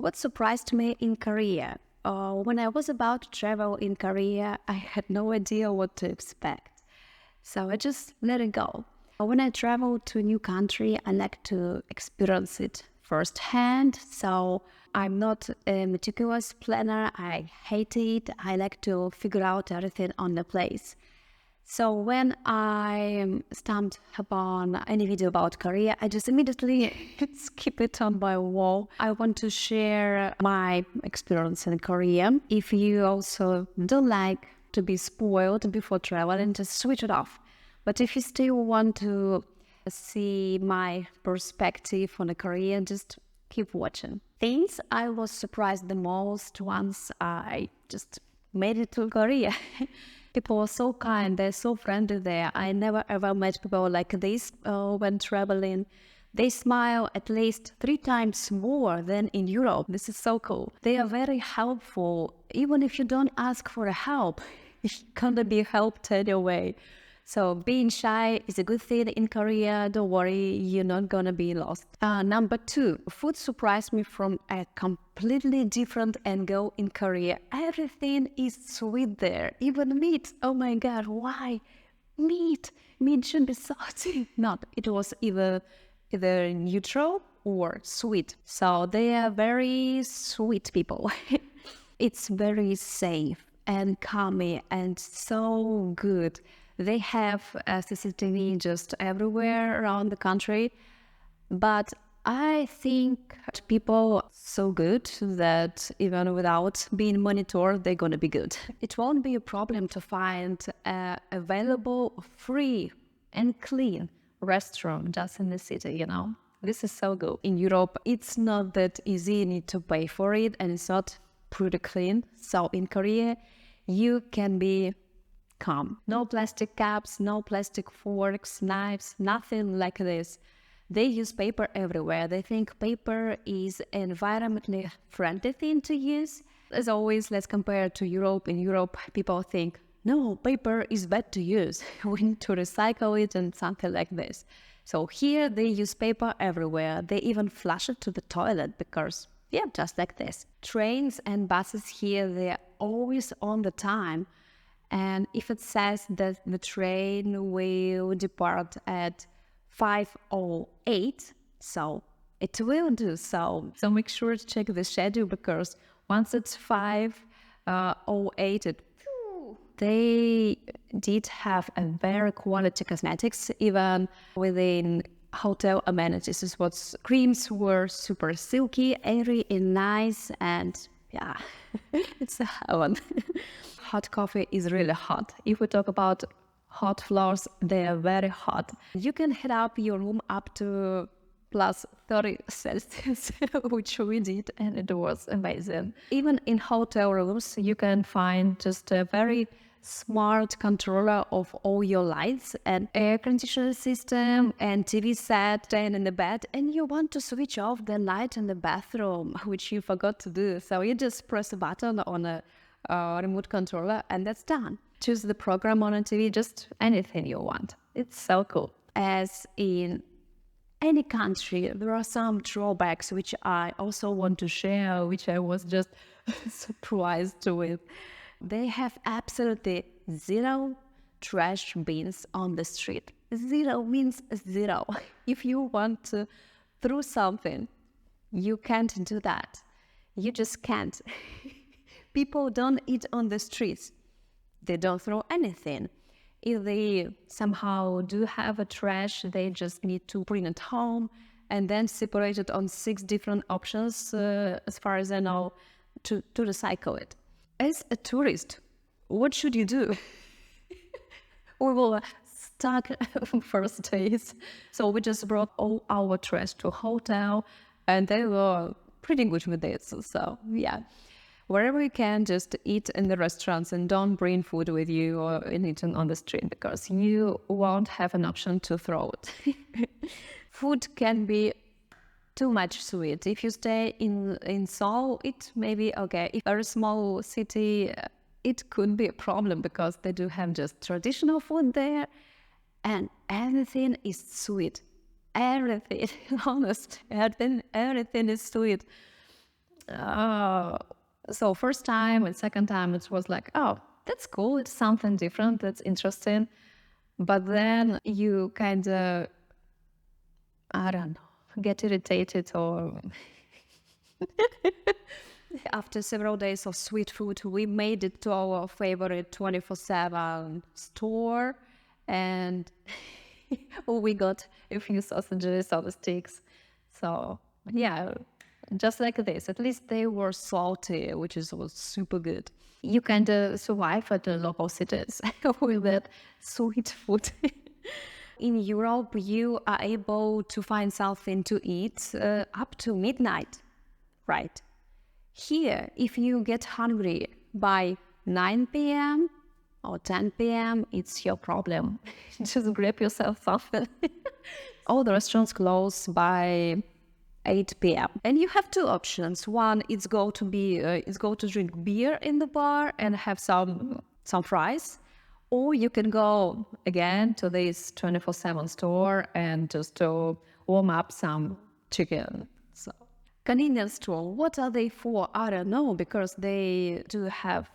What surprised me in Korea? When I was about to travel in Korea, I had no idea what to expect. So I just let it go. When I travel to a new country, I like to experience it firsthand. So I'm not a meticulous planner. I hate it. I like to figure out everything on the place. So when I stumbled upon any video about Korea, I just immediately skip it on my wall. I want to share my experience in Korea. If you also don't like to be spoiled before traveling, just switch it off. But if you still want to see my perspective on the Korea, just keep watching. Things I was surprised the most once I just made it to Korea. People are so kind, they're so friendly there. I never ever met people like this when traveling. They smile at least 3 times more than in Europe. This is so cool. They are very helpful. Even if you don't ask for help, you're gonna be helped anyway. So being shy is a good thing in Korea. Don't worry, you're not gonna be lost. Number 2, food surprised me from a completely different angle in Korea. Everything is sweet there, even meat. Oh my God, why? Meat should be salty. Not, it was either neutral or sweet. So they are very sweet people. It's very safe and calming and so good. They have CCTV just everywhere around the country, but I think people are so good that even without being monitored, they're going to be good. It won't be a problem to find available, free and clean restaurant just in the city, you know. This is so good. In Europe, it's not that easy. You need to pay for it and it's not pretty clean. So in Korea, you can be calm. No plastic cups, no plastic forks, knives, nothing like this. They use paper everywhere. They think paper is an environmentally friendly thing to use. As always, let's compare to Europe. In Europe, people think, no, paper is bad to use. We need to recycle it and something like this. So here they use paper everywhere. They even flush it to the toilet because, yeah, just like this. Trains and buses here, they're always on the time. And if it says that the train will depart at 5:08, so it will do so. So make sure to check the schedule because once it's 5:08, they did have a very quality cosmetics, even within hotel amenities. Is what creams were super silky, airy, and nice, and yeah, it's a heaven. Hot coffee is really hot. If we talk about hot floors, they are very hot. You can heat up your room up to plus 30 Celsius, which we did, and it was amazing. Even in hotel rooms, you can find just a very smart controller of all your lights and air conditioner system and TV set staying in the bed, and you want to switch off the light in the bathroom, which you forgot to do. So you just press a button on a remote controller and that's done. Choose the program on a TV, just anything you want. It's so cool. As in any country, there are some drawbacks which I also want to share, which I was just surprised with. They have absolutely 0 trash bins on the street. 0 means 0. If you want to throw something, you can't do that. You just can't. People don't eat on the streets. They don't throw anything. If they somehow do have a trash, they just need to bring it home and then separate it on 6 different options, as far as I know, to recycle it. As a tourist, what should you do? We were stuck first days. So we just brought all our trash to a hotel and they were pretty good with this. So yeah. Wherever you can, just eat in the restaurants and don't bring food with you or eat on the street because you won't have an option to throw it. Food can be too much sweet. If you stay in Seoul, it may be okay. If you're a small city, it could be a problem because they do have just traditional food there and everything is sweet. Everything, honest, everything is sweet. So first time and second time, it was like, oh, that's cool. It's something different. That's interesting. But then you kind of, I don't know, get irritated or After several days of sweet food, we made it to our favorite 24/7 store, and we got a few sausages or sticks. So yeah, just like this. At least they were salty, which was super good. you kind of survive at the local cities with that sweet food. In Europe, you are able to find something to eat up to midnight, right? Here, if you get hungry by 9 p.m. or 10 p.m., it's your problem. Just grab yourself something. All the restaurants close by 8 p.m. And you have two options. One is go to drink beer in the bar and have some fries, or you can go Again to this 24/7 store and just to warm up some chicken. so convenience store. What are they for? I don't know, because they do have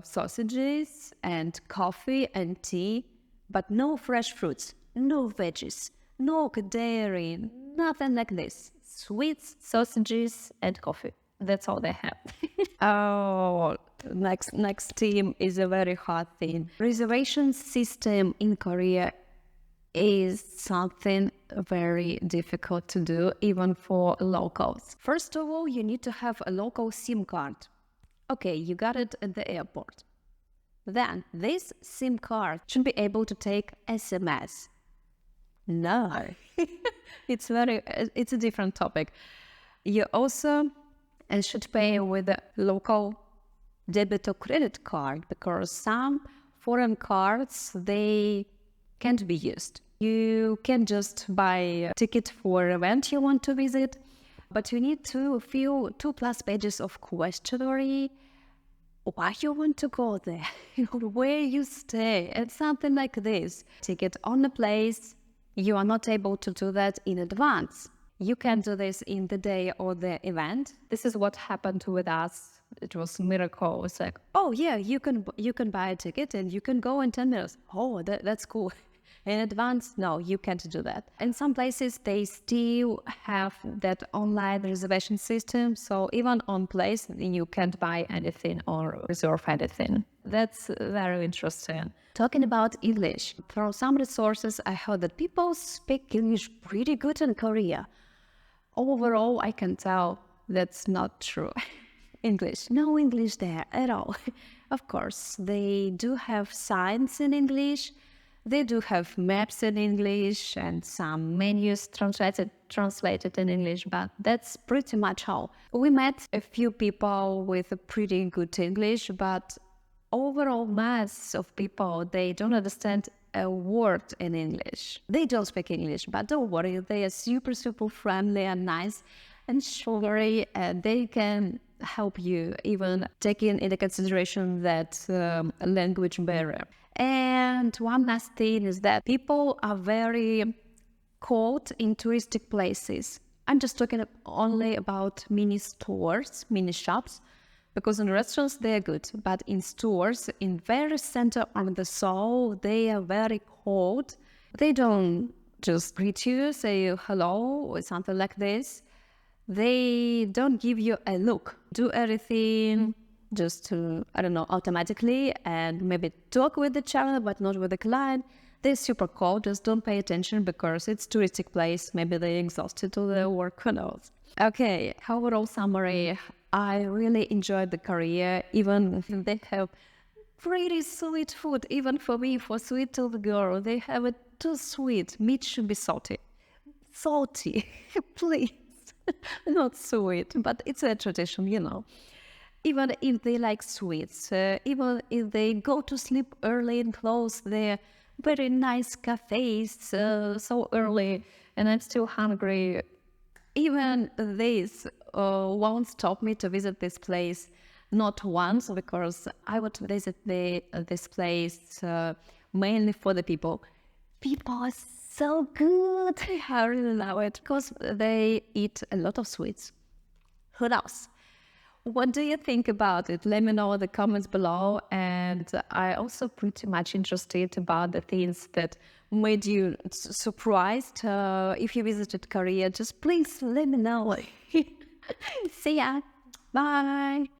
sausages and coffee and tea, but no fresh fruits, no veggies, no dairy, nothing like this. Sweets, Sausages and coffee. That's all they have. oh, next team is a very hard thing. Reservation system in Korea is something very difficult to do, even for locals. First of all, you need to have a local SIM card. Okay, you got it at the airport. Then this SIM card should be able to take SMS. No, it's a different topic. You also should pay with a local debit or credit card, because some foreign cards, they can't be used. You can just buy a ticket for an event you want to visit, but you need to fill 2+ pages of questionnaire, why you want to go there, where you stay, and something like this. Ticket on the place, you are not able to do that in advance. You can do this in the day of the event. This is what happened with us. It was a miracle. It's like, oh yeah, you can buy a ticket and you can go in 10 minutes. Oh, that's cool. In advance, no, you can't do that. In some places, they still have that online reservation system. So even on place, you can't buy anything or reserve anything. That's very interesting. Talking about English, from some resources, I heard that people speak English pretty good in Korea. Overall, I can tell that's not true. No English there at all. Of course, they do have signs in English. They do have maps in English and some Menus translated in English, but that's pretty much all. We met a few people with a pretty good English, but overall mass of people, they don't understand a word in English. They don't speak English, but don't worry, they are super, super friendly and nice and sugary, and they can help you, even taking into consideration that language barrier. And one last thing is that people are very caught in touristic places. I'm just talking only about mini stores, mini shops, because in restaurants they are good, but in stores, in very center of the Seoul, they are very cold. They don't just greet you, say hello or something like this. They don't give you a look. Do everything just automatically, and maybe talk with the channel, but not with the client. They're super cold. Just don't pay attention because it's touristic place. Maybe they're exhausted to their work, who knows. Okay, overall summary. I really enjoyed the Korea. Even they have pretty sweet food. Even for me, for sweet little girl, they have it too sweet. Meat should be salty. Salty, please. Not sweet, but it's a tradition, Even if they like sweets, even if they go to sleep early and close their very nice cafes so early, and I'm still hungry, even this won't stop me to visit this place. Not once, because I would visit this place mainly for the people. People are so good. I really love it because they eat a lot of sweets. Who knows? What do you think about it? Let me know in the comments below. And I also pretty much interested about the things that made you surprised if you visited Korea. Just please let me know. See ya. Bye.